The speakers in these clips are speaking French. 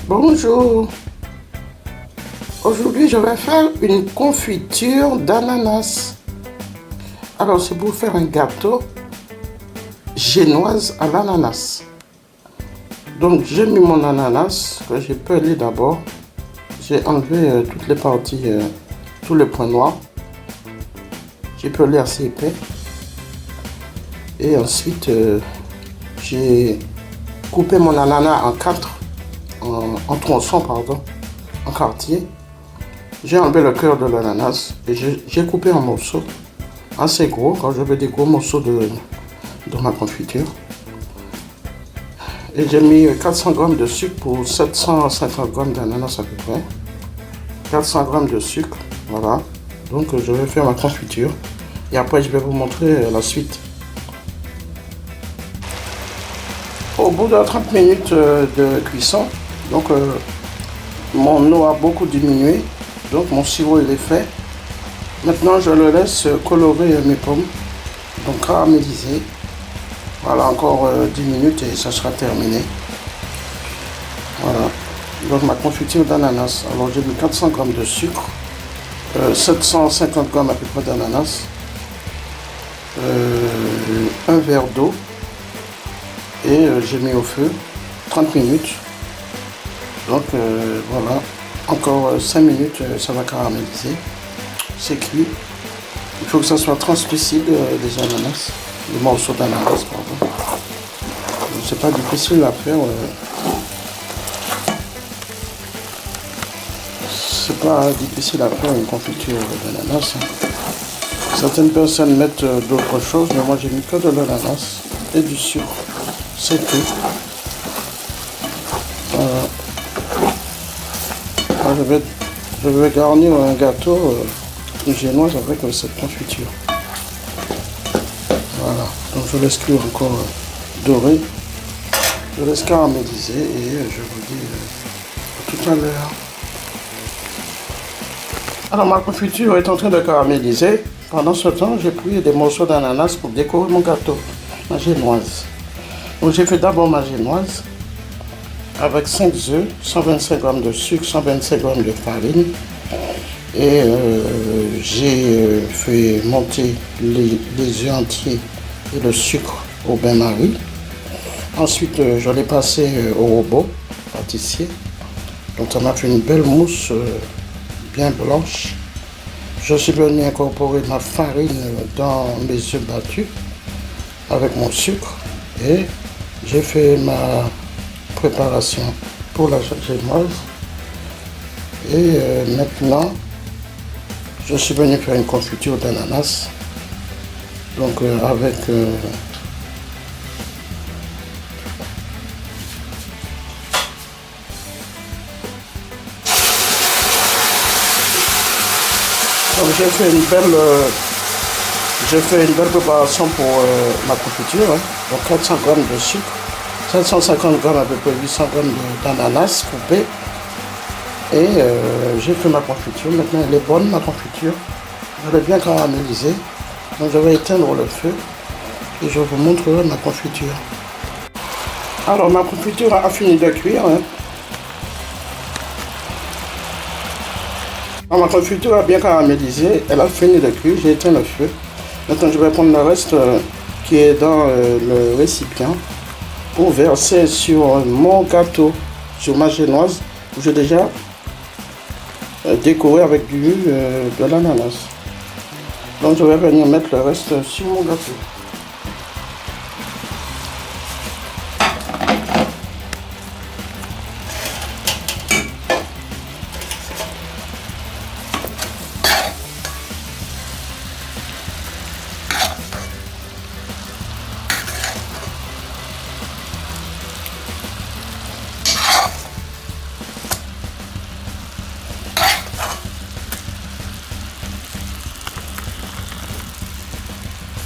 Bonjour. Aujourd'hui, je vais faire une confiture d'ananas. Alors, c'est pour faire un gâteau génoise à l'ananas. Donc, j'ai mis mon ananas que j'ai pelé d'abord. J'ai enlevé toutes les parties, tous les points noirs. J'ai pelé assez épais. Et ensuite, j'ai coupé mon ananas en tronçons, pardon, en quartier. J'ai enlevé le cœur de l'ananas et j'ai coupé en morceaux assez gros, quand je veux des gros morceaux de ma confiture. Et j'ai mis 400 g de sucre pour 750 g d'ananas à peu près. 400 g de sucre, voilà. Donc je vais faire ma confiture et après je vais vous montrer la suite. Au bout de 30 minutes de cuisson, donc mon eau a beaucoup diminué, donc mon sirop il est fait. Maintenant je le laisse colorer mes pommes, donc caraméliser. Voilà, encore 10 minutes et ça sera terminé. Voilà, donc ma confiture d'ananas. Alors j'ai mis 400 g de sucre, 750 g à peu près d'ananas, un verre d'eau et j'ai mis au feu 30 minutes. Donc voilà, encore 5 minutes, ça va caraméliser. C'est cuit. Il faut que ça soit translucide, les ananas, les morceaux d'ananas, pardon. C'est pas difficile à faire. C'est pas difficile à faire une confiture d'ananas. Certaines personnes mettent d'autres choses, mais moi j'ai mis que de l'ananas et du sucre. C'est tout. Voilà. Je vais garnir un gâteau génoise avec cette confiture. Voilà. Donc je laisse cuire encore doré. Je laisse caraméliser et je vous dis à tout à l'heure. Alors ma confiture est en train de caraméliser. Pendant ce temps, j'ai pris des morceaux d'ananas pour décorer mon gâteau, ma génoise. Donc j'ai fait d'abord ma génoise avec 5 œufs, 125 g de sucre, 125 g de farine. Et j'ai fait monter les œufs entiers et le sucre au bain-marie. Ensuite, je l'ai passé au robot pâtissier. Donc ça m'a fait une belle mousse bien blanche. Je suis venu incorporer ma farine dans mes œufs battus avec mon sucre et j'ai fait ma préparation pour la génoise. Et maintenant, je suis venu faire une confiture d'ananas. Donc avec donc j'ai fait une belle préparation pour ma confiture. Hein. Donc 400 g de sucre, 750 g à peu près 800 g d'ananas coupé. Et j'ai fait ma confiture. Maintenant elle est bonne ma confiture. Je l'ai bien caramélisée. Donc je vais éteindre le feu et je vous montrerai ma confiture. Alors ma confiture a fini de cuire. Hein. Alors, ma confiture a bien caramélisé, elle a fini de cuire, j'ai éteint le feu. Maintenant je vais prendre le reste qui est dans le récipient pour verser sur mon gâteau, sur ma génoise, où j'ai déjà décoré avec de l'ananas. Donc je vais venir mettre le reste sur mon gâteau.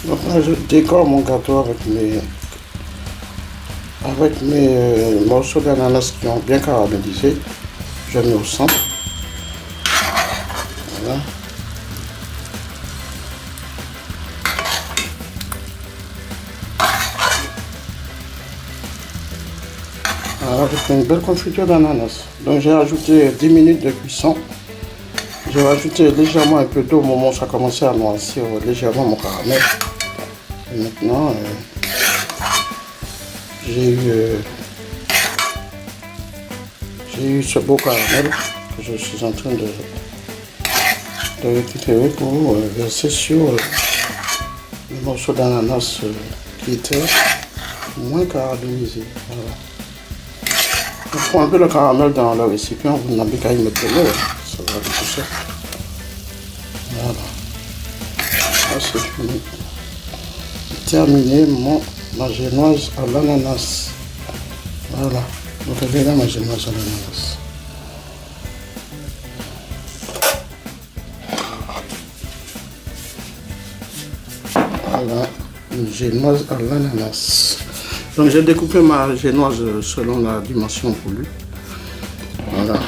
Donc là, je décore mon gâteau avec mes morceaux d'ananas qui ont bien caramélisé. Je mets au centre. Voilà. Alors j'ai fait une belle confiture d'ananas. Donc j'ai ajouté 10 minutes de cuisson. J'ai rajouté légèrement un peu d'eau au moment où ça a commencé à noircir légèrement mon caramel. Et maintenant, j'ai eu ce beau caramel que je suis en train de récupérer pour verser sur le morceau d'ananas qui était moins caramélisé. Voilà. On prend un peu le caramel dans le récipient, vous n'avez qu'à y mettre de l'eau, ça va tout ça. Voilà. Là c'est fini. Terminé ma génoise à l'ananas. Voilà. Donc regardez là ma génoise à l'ananas. Voilà, une génoise à l'ananas. Donc j'ai découpé ma génoise selon la dimension voulue. Voilà.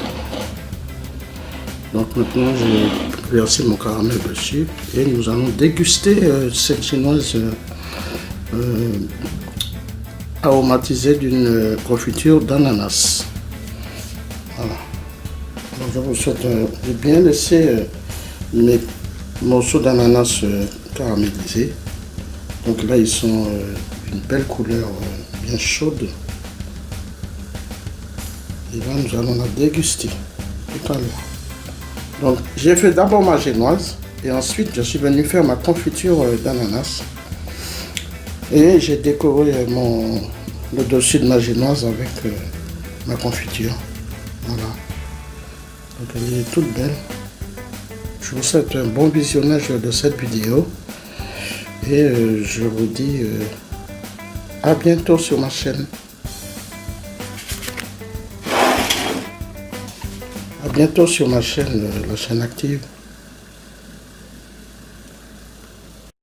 Donc maintenant j'ai versé mon caramel dessus et nous allons déguster cette génoise aromatisée d'une confiture d'ananas. Voilà. Donc je vous souhaite de bien laisser mes morceaux d'ananas caramélisés. Donc là ils sont d'une belle couleur bien chaude. Et là nous allons la déguster tout à l'heure. Donc j'ai fait d'abord ma génoise et ensuite je suis venu faire ma confiture d'ananas. Et j'ai décoré le dessus de ma génoise avec ma confiture. Voilà. Donc elle est toute belle. Je vous souhaite un bon visionnage de cette vidéo. Et je vous dis à bientôt sur ma chaîne. À bientôt sur ma chaîne, la chaîne active.